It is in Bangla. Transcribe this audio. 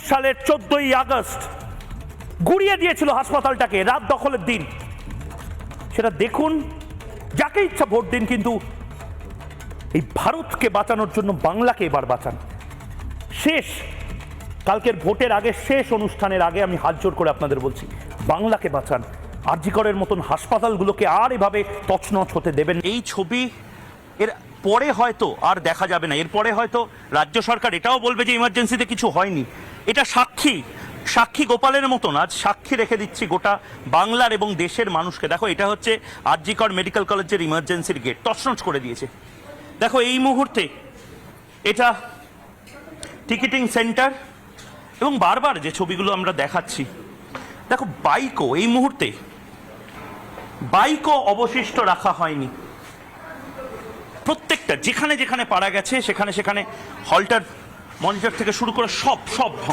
সালের 14ই আগস্ট গুড়িয়ে দিয়েছিল হাসপাতালটাকে, রাত দখলের দিন। সেটা দেখুন, যাকে ইচ্ছা ভোট দিন, কিন্তু এই ভারতকে বাঁচানোর জন্য বাংলাকে এবার বাঁচান। শেষ কালকের ভোটের আগে, শেষ অনুষ্ঠানের আগে আমি হাত জোর করে আপনাদের বলছি, বাংলাকে বাঁচান। আর.জি. করের মতন হাসপাতালগুলোকে আর এভাবে তছনছ হতে দেবেন। এই ছবি এর পরে হয়তো আর দেখা যাবে না। এরপরে হয়তো রাজ্য সরকার এটাও বলবে যে ইমার্জেন্সিতে কিছু হয়নি। এটা সাক্ষী গোপালের মতন আজ সাক্ষী রেখে দিচ্ছি গোটা বাংলার এবং দেশের মানুষকে। দেখো, এটা হচ্ছে আর.জি. কর মেডিকেল কলেজের ইমার্জেন্সির গেট, তছনছ করে দিয়েছে। দেখো, এই মুহূর্তে এটা টিকিটিং সেন্টার, এবং বারবার যে ছবিগুলো আমরা দেখাচ্ছি, দেখো বাইকও এই মুহূর্তে অবশিষ্ট রাখা হয়নি। প্রত্যেকটা যেখানে যেখানে পারা গেছে সেখানে সেখানে হল্টার মনিটর থেকে শুরু করে সব